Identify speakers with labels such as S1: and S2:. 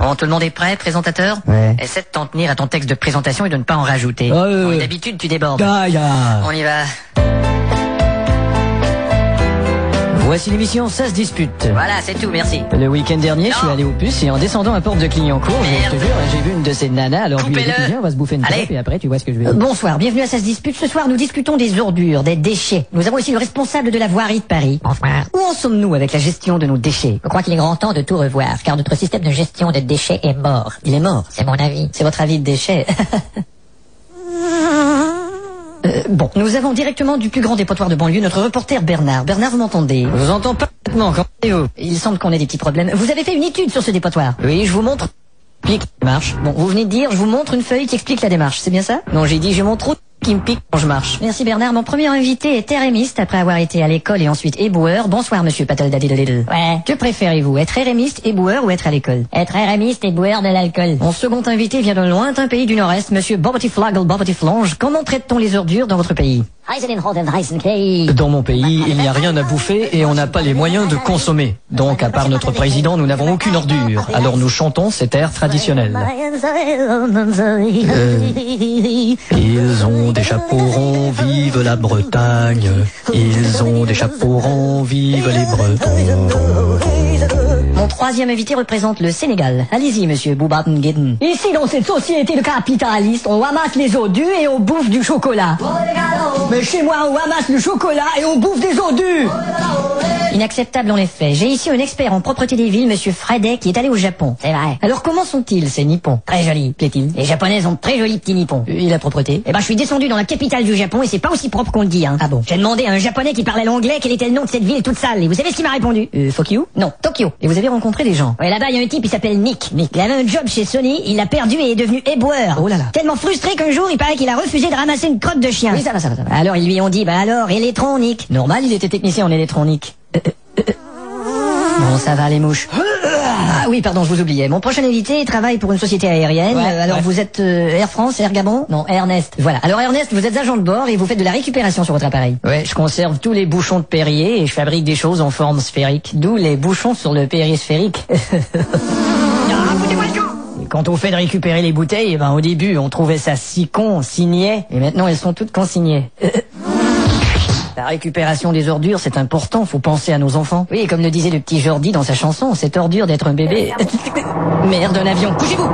S1: Bon, tout le monde est prêt, présentateur?
S2: Ouais.
S1: Essaie de t'en tenir à ton texte de présentation et de ne pas en rajouter.
S2: Ouais.
S1: D'habitude, tu débordes. On y va.
S2: Voici l'émission Ça se dispute.
S1: Voilà, c'est tout, merci.
S2: Le week-end dernier, je suis
S1: Non.
S2: allé au puce et en descendant à Porte de Clignancourt, je te jure, j'ai vu une de ces nanas, alors je lui ai dit,
S1: Coupez-le.
S2: viens, on va se bouffer une
S1: Allez.
S2: clope et après tu vois ce que je vais dire.
S3: Bonsoir, bienvenue à Ça se dispute. Ce soir, nous discutons des ordures, des déchets. Nous avons ici le responsable de la voirie de Paris. Bonsoir. Où en sommes-nous avec la gestion de nos déchets? Je crois qu'il est grand temps de tout revoir, car notre système de gestion des déchets est mort. Il est mort, c'est mon avis. C'est votre avis de déchets. Bon, nous avons directement du plus grand dépotoir de banlieue notre reporter Bernard. Bernard, vous m'entendez?
S2: Je vous entends parfaitement, comment allez-vous?
S3: Il semble qu'on ait des petits problèmes. Vous avez fait une étude sur ce dépotoir?
S2: Oui, je vous montre pique marche.
S3: Bon, vous venez de dire, je vous montre une feuille qui explique la démarche, c'est bien ça?
S2: Non, j'ai dit je montre trop qui me pique quand je marche.
S3: Merci Bernard. Mon premier invité est RMiste après avoir été à l'école et ensuite éboueur. Bonsoir monsieur Patel-Dadidolidl. Ouais. Que préférez-vous, être RMiste, éboueur ou être à l'école? Être RMiste, éboueur de l'alcool. Mon second invité vient d'un lointain pays du Nord-Est, monsieur Bobotiflagel Bobotiflange. Comment traite-t-on les ordures dans votre pays?
S2: Dans mon pays, il n'y a rien à bouffer et on n'a pas les moyens de consommer. Donc, à part notre président, nous n'avons aucune ordure. Alors nous chantons cet air traditionnel. Ils ont des chapeaux ronds, vive la Bretagne. Ils ont des chapeaux ronds, vive les Bretons.
S3: Mon troisième invité représente le Sénégal. Allez-y, monsieur Boubaten-Gueden. Ici, dans cette société de capitalistes, on ramasse les odus et on bouffe du chocolat. Mais chez moi, on ramasse le chocolat et on bouffe des odus. Inacceptable en effet. J'ai ici un expert en propreté des villes, monsieur Fredet, qui est allé au Japon. C'est vrai. Alors comment sont-ils, ces Nippons? Très jolis, plaît-il. Les Japonais ont de très jolis petits Nippons. Et la propreté? Eh ben, je suis descendu dans la capitale du Japon et c'est pas aussi propre qu'on le dit, hein. Ah bon? J'ai demandé à un Japonais qui parlait l'anglais quel était le nom de cette ville toute sale. Et vous savez ce qu'il m'a répondu? Fuck you? Non, Tokyo. Et vous avez rencontré des gens? Ouais, là-bas, il y a un type, il s'appelle Nick. Il avait un job chez Sony, il l'a perdu et est devenu éboueur. Oh là là. Tellement frustré qu'un jour, il paraît qu'il a refusé de ramasser une crotte de chien. Oui, ça va. Alors, ils lui ont dit, bah alors, électronique. Normal, il était technicien en électronique. Bon, ça va, les mouches. Ah oui, pardon, je vous oubliais. Mon prochain invité travaille pour une société aérienne.
S2: Ouais.
S3: Vous êtes Air France, Air Gabon? Non, Ernest. Voilà. Alors Ernest, vous êtes agent de bord et vous faites de la récupération sur votre appareil.
S2: Ouais, je conserve tous les bouchons de Perrier et je fabrique des choses en forme sphérique. D'où les bouchons sur le Perrier sphérique. Et quand on fait de récupérer les bouteilles, ben au début on trouvait ça si con, si niais, et maintenant elles sont toutes consignées. La récupération des ordures, c'est important, faut penser à nos enfants. Oui, comme le disait le petit Jordi dans sa chanson, cette ordure d'être un bébé. Merde, un avion, couchez-vous!